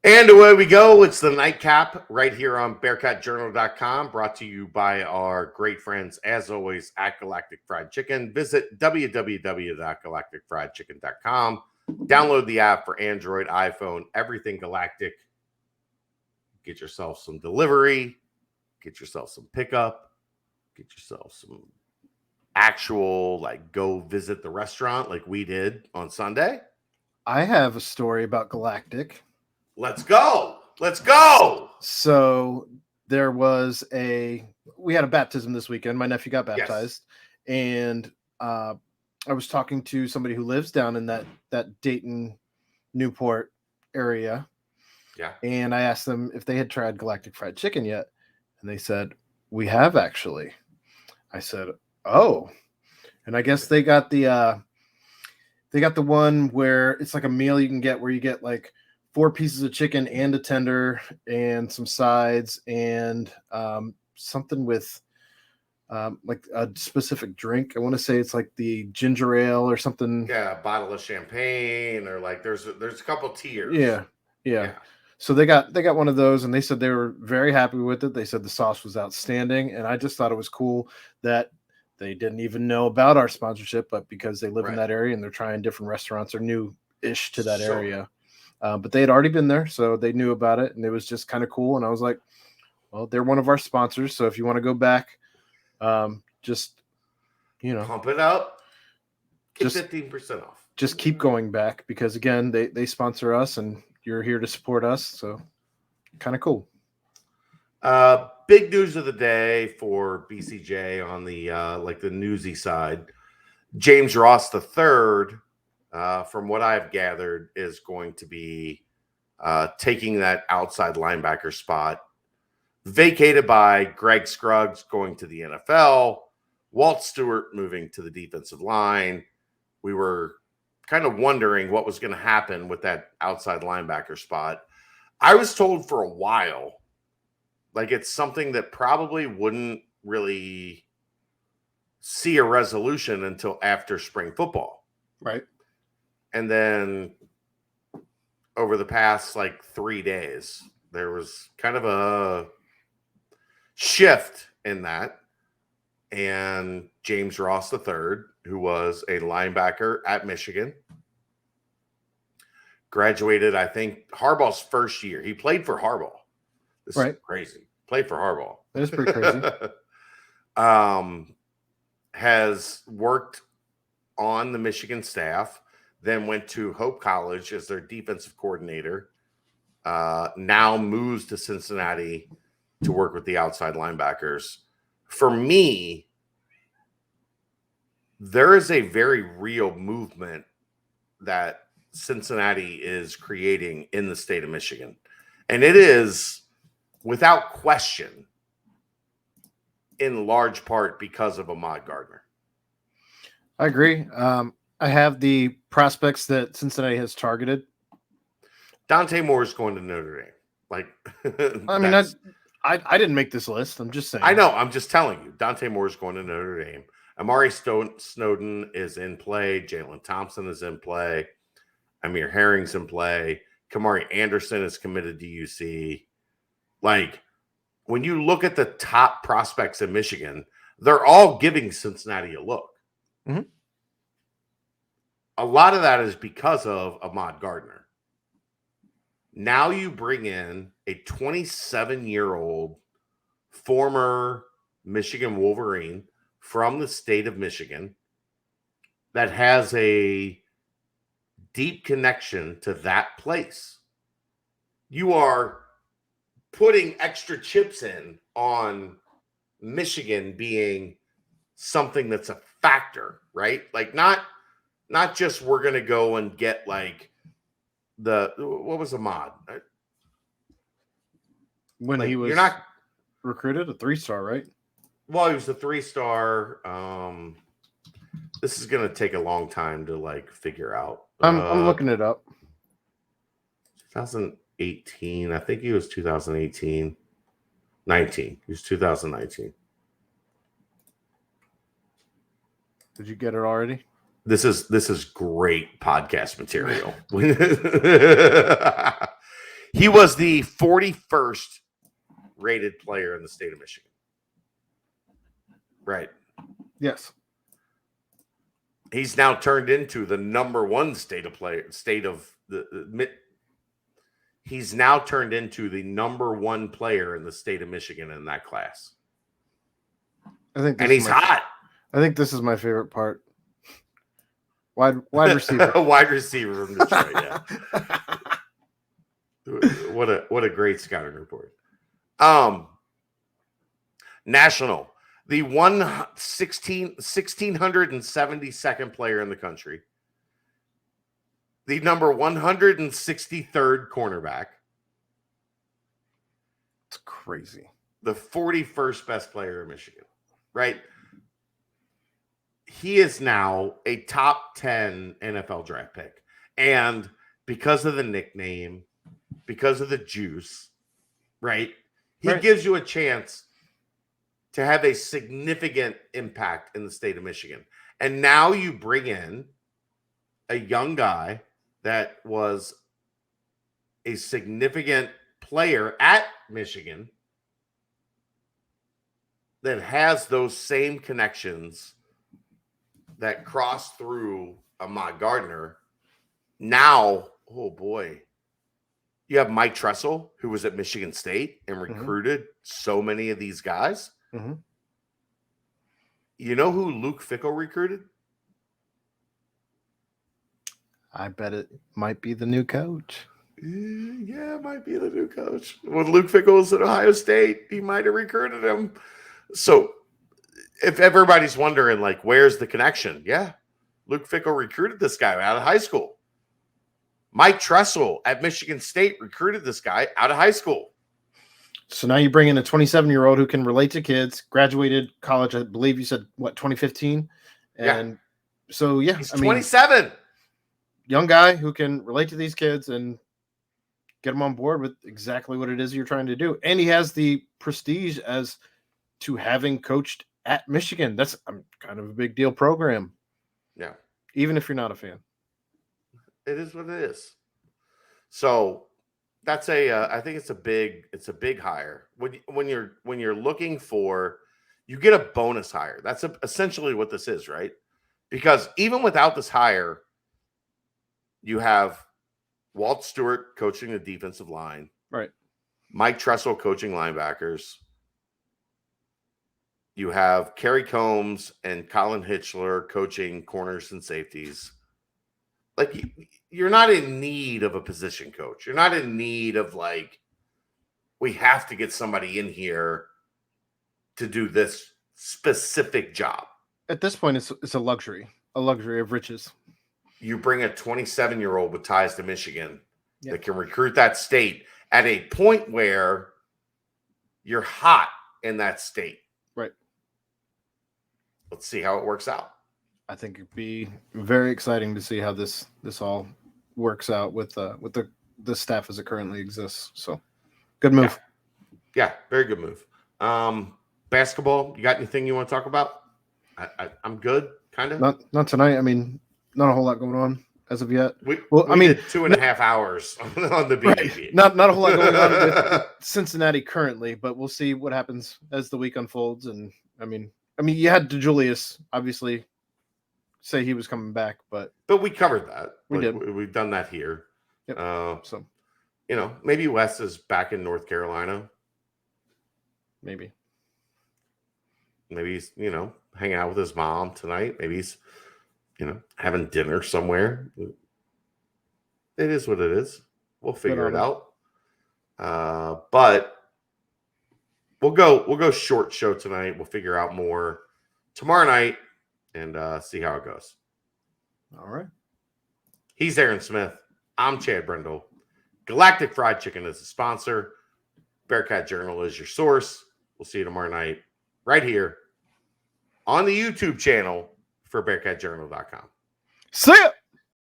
And away we go. It's the nightcap right here on bearcatjournal.com, brought to you by our great friends, as always, at Galactic Fried Chicken. Visit www.galacticfriedchicken.com. Download the app for Android, iPhone, everything Galactic. Get yourself some delivery, get yourself some pickup, get yourself some actual, go visit the restaurant like we did on Sunday. I have a story about Galactic. Let's go. Let's go. So we had a baptism this weekend. My nephew got baptized, and I was talking to somebody who lives down in that Dayton, Newport area. Yeah. And I asked them if they had tried Galactic Fried Chicken yet, and they said, "We have actually." I said, "Oh," and I guess they got the one where it's like a meal you can get where you get like 4 pieces of chicken and a tender and some sides and something with like a specific drink. I want to say it's like the ginger ale or something. Yeah, a bottle of champagne or there's a couple tiers. Yeah. So they got one of those, and they said they were very happy with it. They said the sauce was outstanding, and I just thought it was cool that they didn't even know about our sponsorship, but because they live in that area and they're trying different restaurants or new-ish to that area. But they had already been there, so they knew about it, and it was just kind of cool. And I was like, well, they're one of our sponsors, so if you want to go back, just, pump it up, get 15% off. Just keep going back because, again, they sponsor us, and you're here to support us, so kind of cool. Big news of the day for BCJ on the the newsy side. James Ross III, from what I've gathered, is going to be taking that outside linebacker spot, vacated by Greg Scruggs going to the NFL, Walt Stewart moving to the defensive line. We were kind of wondering what was going to happen with that outside linebacker spot. I was told for a while, it's something that probably wouldn't really see a resolution until after spring football. Right. And then over the past 3 days, there was kind of a shift in that. And James Ross III, who was a linebacker at Michigan, graduated, I think, Harbaugh's first year. He played for Harbaugh. This is crazy. Played for Harbaugh. That is pretty crazy. Has worked on the Michigan staff, then went to Hope College as their defensive coordinator. Now moves to Cincinnati to work with the outside linebackers. For me, there is a very real movement that Cincinnati is creating in the state of Michigan. And it is, without question, in large part because of Ahmad Gardner. I agree. I have the prospects that Cincinnati has targeted. Dante Moore is going to Notre Dame. I mean, I didn't make this list. I'm just saying. I know. I'm just telling you. Dante Moore is going to Notre Dame. Amari Snowden is in play. Jalen Thompson is in play. Amir Herring's in play. Kamari Anderson is committed to UC. When you look at the top prospects in Michigan, they're all giving Cincinnati a look. Mm-hmm. A lot of that is because of Ahmad Gardner. Now you bring in a 27-year-old former Michigan Wolverine from the state of Michigan that has a deep connection to that place. You are putting extra chips in on Michigan being something that's a factor, right? Not just we're going to go and get what was Ahmad? When he was recruited, a 3-star, right? Well, he was a 3-star. This is going to take a long time to figure out. I'm looking it up. 2018. I think he was 2018. 19. He was 2019. Did you get it already? This is great podcast material. He was the 41st rated player in the state of Michigan. Right. Yes. He's now turned into the number one he's now turned into the number one player in the state of Michigan in that class. And he's hot. I think this is my favorite part. Wide receiver. Wide receiver from Detroit, yeah. What a great scouting report. National. The 1,672nd player in the country. The number 163rd cornerback. It's crazy. The 41st best player in Michigan, right? He is now a top 10 NFL draft pick. And because of the nickname, because of the juice, right? He gives you a chance to have a significant impact in the state of Michigan. And now you bring in a young guy that was a significant player at Michigan that has those same connections that cross through Ahmad Gardner. Now, oh boy, you have Mike Tressel, who was at Michigan State and recruited so many of these guys. Mm-hmm. You know who Luke Fickle recruited? I bet it might be the new coach. Yeah, it might be the new coach. When Luke Fickle was at Ohio State, he might have recruited him. So if everybody's wondering, like, where's the connection? Yeah, Luke Fickle recruited this guy out of high school. Mike Tressel at Michigan State recruited this guy out of high school. So now you bring in a 27-year-old who can relate to kids, graduated college, I believe you said, 2015? And so, yeah. He's 27. Young guy who can relate to these kids and get them on board with exactly what it is you're trying to do. And he has the prestige as to having coached at Michigan. That's kind of a big deal program. Yeah. Even if you're not a fan. It is what it is. So that's I think it's a big hire. When you're looking for, you get a bonus hire. That's essentially what this is, right? Because even without this hire, you have Walt Stewart coaching the defensive line, right? Mike Tressel coaching linebackers. You have Kerry Combs and Colin Hitchler coaching corners and safeties. Like, you're not in need of a position coach. You're not in need of, like, we have to get somebody in here to do this specific job. At this point, it's a luxury of riches. You bring a 27-year-old with ties to Michigan that can recruit that state at a point where you're hot in that state. Right. Let's see how it works out. I think it'd be very exciting to see how this all works out with the staff as it currently exists. So, good move. Yeah, very good move. Basketball, you got anything you want to talk about? I'm good, kind of. Not tonight. I mean, not a whole lot going on as of yet. We did 2.5 hours on the BCJ. Not a whole lot going on with Cincinnati currently, but we'll see what happens as the week unfolds. And I mean, you had DeJulius obviously say he was coming back, but we covered that. We did. We've done that here. Yep. So maybe Wes is back in North Carolina. Maybe he's hanging out with his mom tonight. Maybe he's having dinner somewhere. It is what it is. We'll figure it out. But we'll go short show tonight. We'll figure out more tomorrow night and see how it goes. All right. He's Aaron Smith. I'm Chad Brendel. Galactic Fried Chicken is the sponsor. Bearcat Journal is your source. We'll see you tomorrow night right here on the YouTube channel for BearcatJournal.com. See ya!